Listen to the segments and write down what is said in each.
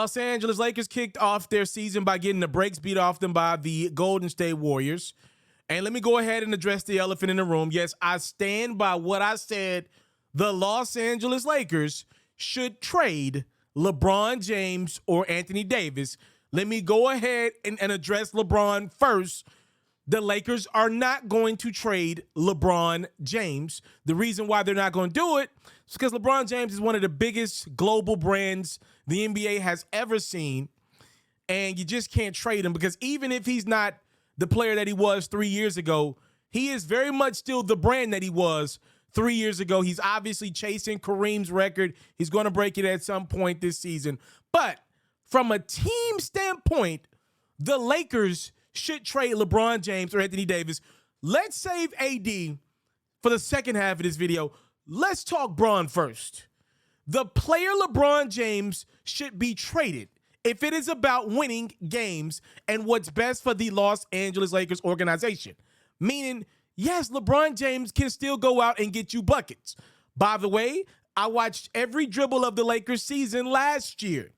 Los Angeles Lakers kicked off their season by getting the brakes beat off them by the Golden State Warriors. And let me go ahead and address the elephant in the room. Yes, I stand by what I said. The Los Angeles Lakers should trade LeBron James or Anthony Davis. Let me go ahead and address LeBron first. The Lakers are not going to trade LeBron James. The reason why they're not going to do it is because LeBron James is one of the biggest global brands the NBA has ever seen, and you just can't trade him because even if he's not the player that he was 3 years ago, he is very much still the brand that he was 3 years ago. He's obviously chasing Kareem's record. He's going to break it at some point this season. But from a team standpoint, the Lakers should trade LeBron James or Anthony Davis. Let's save AD for the second half of this video. Let's talk Bron first. The player LeBron James should be traded if it is about winning games and what's best for the Los Angeles Lakers organization. Meaning, yes, LeBron James can still go out and get you buckets. By the way, I watched every dribble of the Lakers season last year.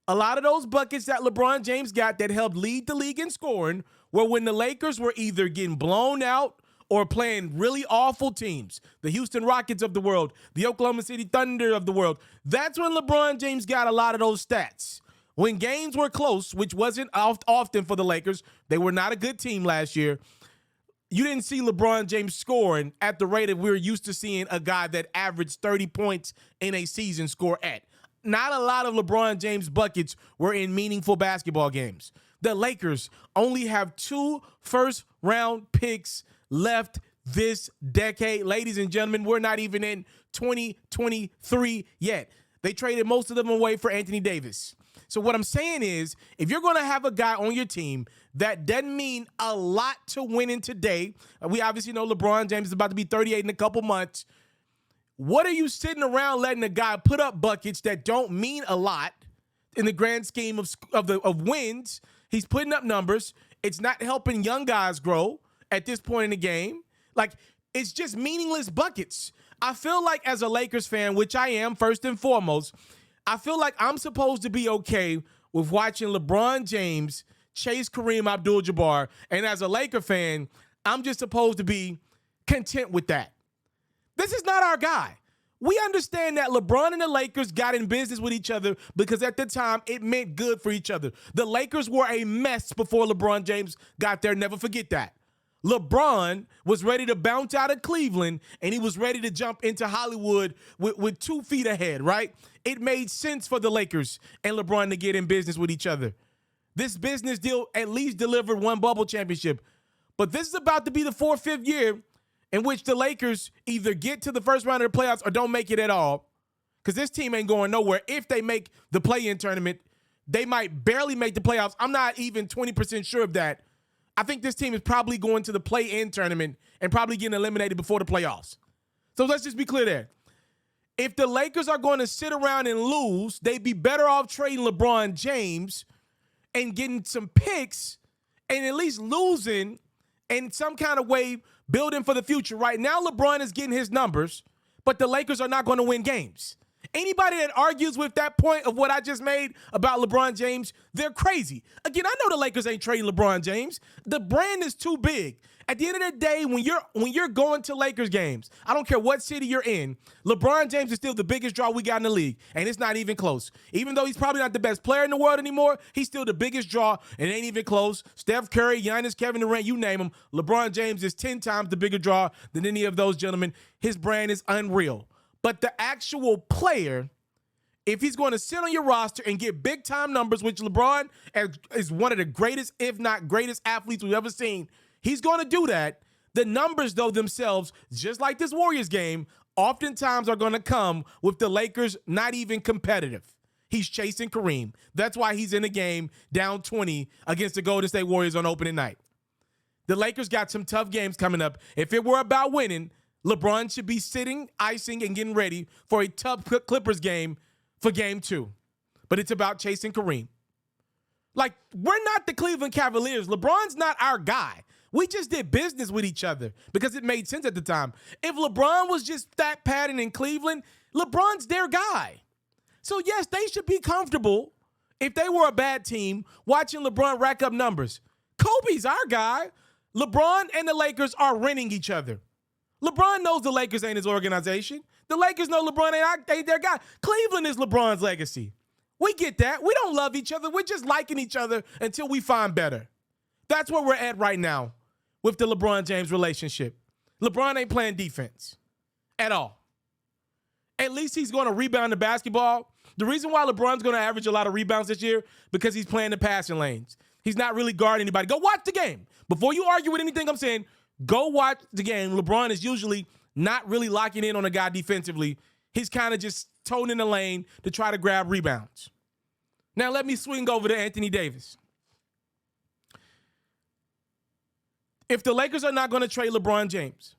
A lot of those buckets that LeBron James got that helped lead the league in scoring were when the Lakers were either getting blown out or playing really awful teams. The Houston Rockets of the world, the Oklahoma City Thunder of the world. That's when LeBron James got a lot of those stats. When games were close, which wasn't often for the Lakers, they were not a good team last year. You didn't see LeBron James scoring at the rate that we're used to seeing a guy that averaged 30 points in a season score at. Not a lot of LeBron James buckets were in meaningful basketball games. The Lakers only have 2 first-round picks left this decade. Ladies and gentlemen, we're not even in 2023 yet. They traded most of them away for Anthony Davis. So what I'm saying is, if you're going to have a guy on your team that doesn't mean a lot to winning today, we obviously know LeBron James is about to be 38 in a couple months. What are you sitting around letting a guy put up buckets that don't mean a lot in the grand scheme of wins? He's putting up numbers. It's not helping young guys grow at this point in the game. Like, it's just meaningless buckets. I feel like as a Lakers fan, which I am first and foremost, I feel like I'm supposed to be okay with watching LeBron James chase Kareem Abdul-Jabbar. And as a Laker fan, I'm just supposed to be content with that. This is not our guy. We understand that LeBron and the Lakers got in business with each other because at the time it meant good for each other. The Lakers were a mess before LeBron James got there. Never forget that. LeBron was ready to bounce out of Cleveland and he was ready to jump into Hollywood with 2 feet ahead, right? It made sense for the Lakers and LeBron to get in business with each other. This business deal at least delivered 1 bubble championship. But this is about to be the 4th, 5th year in which the Lakers either get to the first round of the playoffs or don't make it at all, because this team ain't going nowhere. If they make the play-in tournament, they might barely make the playoffs. I'm not even 20% sure of that. I think this team is probably going to the play-in tournament and probably getting eliminated before the playoffs. So let's just be clear there. If the Lakers are going to sit around and lose, they'd be better off trading LeBron James and getting some picks and at least losing in some kind of way, building for the future. Right now, LeBron is getting his numbers, but the Lakers are not going to win games. Anybody that argues with that point of what I just made about LeBron James, they're crazy. Again, I know the Lakers ain't trading LeBron James. The brand is too big. At the end of the day, when you're going to Lakers games, I don't care what city you're in, LeBron James is still the biggest draw we got in the league, and it's not even close. Even though he's probably not the best player in the world anymore, he's still the biggest draw, and it ain't even close. Steph Curry, Giannis, Kevin Durant, you name them, LeBron James is 10 times the bigger draw than any of those gentlemen. His brand is unreal. But the actual player, if he's going to sit on your roster and get big-time numbers, which LeBron is one of the greatest, if not greatest athletes we've ever seen, he's going to do that. The numbers, though, themselves, just like this Warriors game, oftentimes are going to come with the Lakers not even competitive. He's chasing Kareem. That's why he's in the game down 20 against the Golden State Warriors on opening night. The Lakers got some tough games coming up. If it were about winning, LeBron should be sitting, icing, and getting ready for a tough Clippers game for game 2. But it's about chasing Kareem. Like, we're not the Cleveland Cavaliers. LeBron's not our guy. We just did business with each other because it made sense at the time. If LeBron was just that pattern in Cleveland, LeBron's their guy. So, yes, they should be comfortable If they were a bad team, watching LeBron rack up numbers, Kobe's our guy. LeBron and the Lakers are renting each other. LeBron knows the Lakers ain't his organization. The Lakers know LeBron ain't their guy. Cleveland is LeBron's legacy. We get that. We don't love each other. We're just liking each other until we find better. That's where we're at right now with the LeBron James relationship. LeBron ain't playing defense at all. At least he's going to rebound the basketball. The reason why LeBron's going to average a lot of rebounds this year, because he's playing the passing lanes. He's not really guarding anybody. Go watch the game. Before you argue with anything I'm saying, go watch the game. LeBron is usually not really locking in on a guy defensively. He's kind of just toning the lane to try to grab rebounds. Now let me swing over to Anthony Davis. If the Lakers are not going to trade LeBron James,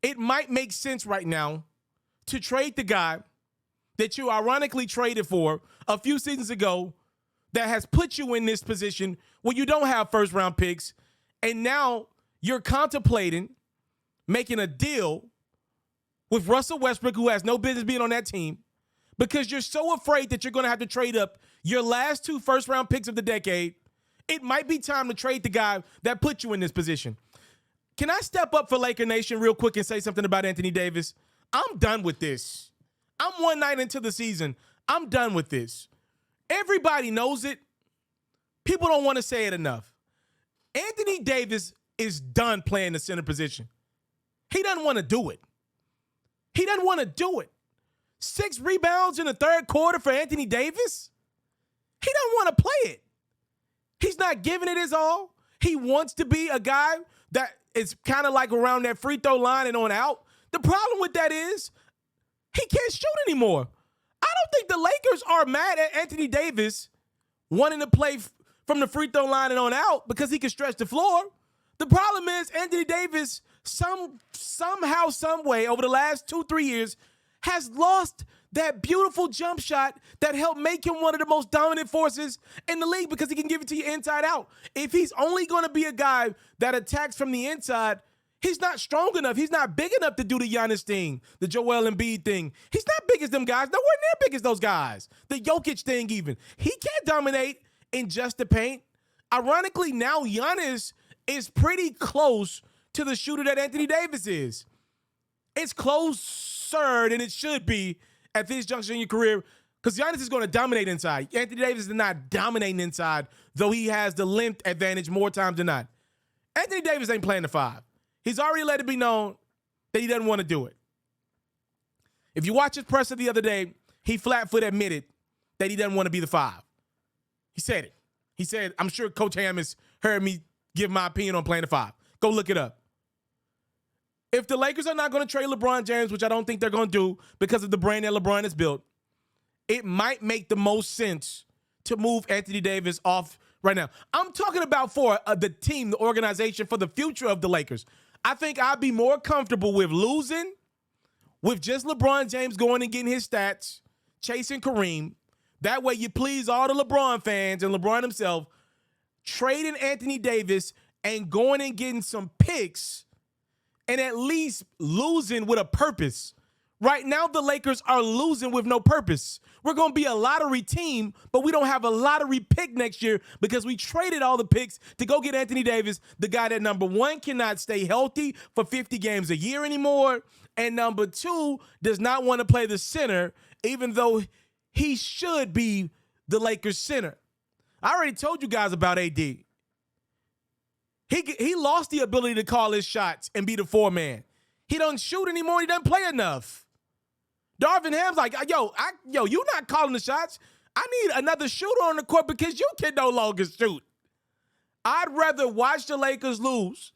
it might make sense right now to trade the guy that you ironically traded for a few seasons ago that has put you in this position where you don't have first-round picks, and now you're contemplating making a deal with Russell Westbrook, who has no business being on that team, because you're so afraid that you're going to have to trade up your last 2 first-round picks of the decade. It might be time to trade the guy that put you in this position. Can I step up for Laker Nation real quick and say something about Anthony Davis? I'm done with this. I'm one night into the season. I'm done with this. Everybody knows it. People don't want to say it enough. Anthony Davis is done playing the center position. He doesn't want to do it. He doesn't want to do it. 6 rebounds in the third quarter for Anthony Davis? He doesn't want to play it. He's not giving it his all. He wants to be a guy that is kind of like around that free throw line and on out. The problem with that is he can't shoot anymore. I don't think the Lakers are mad at Anthony Davis wanting to play from the free throw line and on out because he can stretch the floor. The problem is Anthony Davis somehow, some way over the last 2-3 years has lost that beautiful jump shot that helped make him one of the most dominant forces in the league because he can give it to you inside out. If he's only going to be a guy that attacks from the inside, he's not strong enough. He's not big enough to do the Giannis thing, the Joel Embiid thing. He's not big as them guys. Nowhere near big as those guys. The Jokic thing even. He can't dominate in just the paint. Ironically, now Giannis is pretty close to the shooter that Anthony Davis is. It's closer than it should be at this juncture in your career because Giannis is going to dominate inside. Anthony Davis is not dominating inside, though he has the length advantage more times than not. Anthony Davis ain't playing the 5. He's already let it be known that he doesn't want to do it. If you watch his presser the other day, he flat-foot admitted that he doesn't want to be the 5. He said it. He said, I'm sure Coach Ham has heard me give my opinion on playing the 5. Go look it up. If the Lakers are not going to trade LeBron James, which I don't think they're going to do because of the brand that LeBron has built, it might make the most sense to move Anthony Davis off right now. I'm talking about for the team, the organization, for the future of the Lakers. I think I'd be more comfortable with losing, with just LeBron James going and getting his stats, chasing Kareem. That way you please all the LeBron fans and LeBron himself, trading Anthony Davis and going and getting some picks and at least losing with a purpose. Right now, the Lakers are losing with no purpose. We're going to be a lottery team, but we don't have a lottery pick next year because we traded all the picks to go get Anthony Davis, the guy that, number 1, cannot stay healthy for 50 games a year anymore, and number 2, does not want to play the center, even though he should be the Lakers center. I already told you guys about AD. He lost the ability to call his shots and be the 4-man. He doesn't shoot anymore. He doesn't play enough. Darvin Ham's like, yo, you not calling the shots. I need another shooter on the court because you can no longer shoot. I'd rather watch the Lakers lose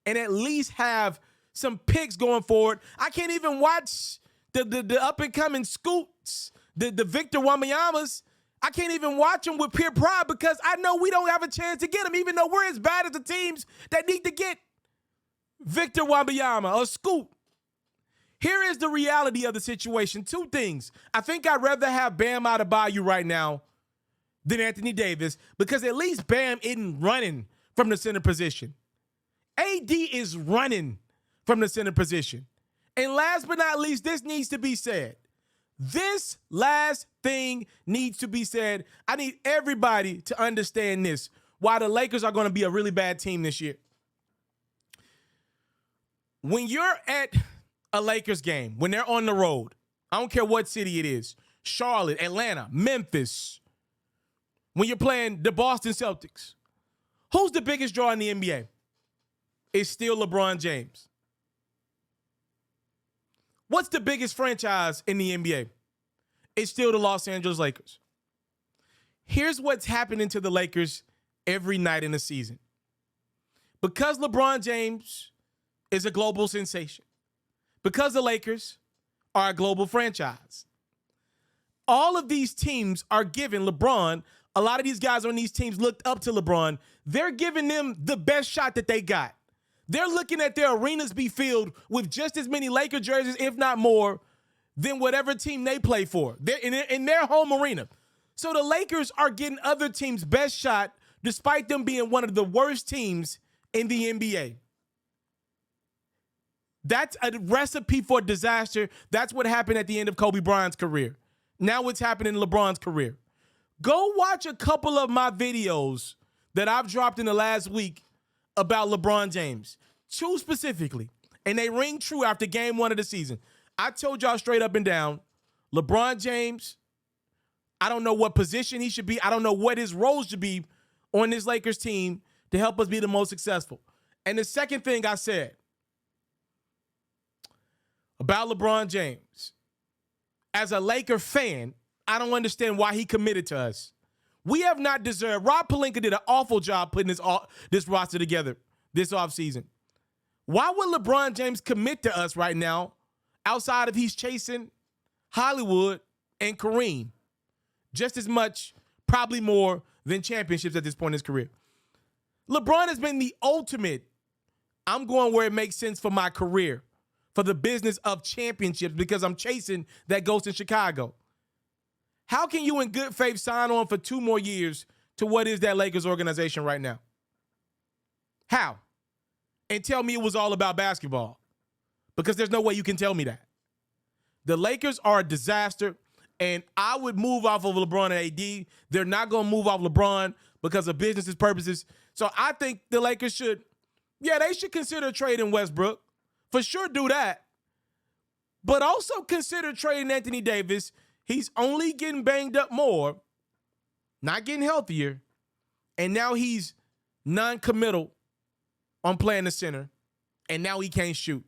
and at least have some picks going forward. I can't even watch the up-and-coming Scoots, the Victor Wembanyama's. I can't even watch them with pure pride because I know we don't have a chance to get them, even though we're as bad as the teams that need to get Victor Wembanyama or Scoot. Here is the reality of the situation. 2 things. I think I'd rather have Bam Adebayo right now than Anthony Davis because at least Bam isn't running from the center position. AD is running from the center position. And last but not least, this needs to be said. This last thing needs to be said. I need everybody to understand this. Why the Lakers are going to be a really bad team this year. When you're at a Lakers game, when they're on the road, I don't care what city it is, Charlotte, Atlanta, Memphis, when you're playing the Boston Celtics, who's the biggest draw in the NBA? It's still LeBron James. What's the biggest franchise in the NBA? It's still the Los Angeles Lakers. Here's what's happening to the Lakers every night in the season. Because LeBron James is a global sensation, because the Lakers are a global franchise, all of these teams are giving LeBron, a lot of these guys on these teams looked up to LeBron, they're giving them the best shot that they got. They're looking at their arenas be filled with just as many Laker jerseys, if not more, than whatever team they play for. They're in their home arena. So the Lakers are getting other teams' best shot despite them being one of the worst teams in the NBA. That's a recipe for disaster. That's what happened at the end of Kobe Bryant's career. Now what's happening in LeBron's career. Go watch a couple of my videos that I've dropped in the last week about LeBron James. 2 specifically. And they ring true after game 1 of the season. I told y'all straight up and down, LeBron James, I don't know what position he should be. I don't know what his role should be on this Lakers team to help us be the most successful. And the second thing I said about LeBron James, as a Laker fan, I don't understand why he committed to us. We have not deserved. Rob Pelinka did an awful job putting this roster together this offseason. Why would LeBron James commit to us right now outside of he's chasing Hollywood and Kareem? Just as much, probably more, than championships at this point in his career. LeBron has been the ultimate, I'm going where it makes sense for my career, for the business of championships, because I'm chasing that ghost in Chicago. How can you in good faith sign on for 2 more years to what is that Lakers organization right now? How? And tell me it was all about basketball. Because there's no way you can tell me that. The Lakers are a disaster, and I would move off of LeBron and AD. They're not going to move off LeBron because of business purposes. So I think the Lakers should, they should consider trading Westbrook. For sure do that. But also consider trading Anthony Davis. He's only getting banged up more, not getting healthier, and now he's non-committal on playing the center, and now he can't shoot.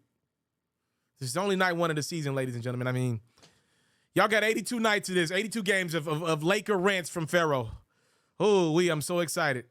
This is only night 1 of the season, ladies and gentlemen. I mean, y'all got 82 nights of this, 82 games of Laker rants from Pharaoh. Oh, I'm so excited.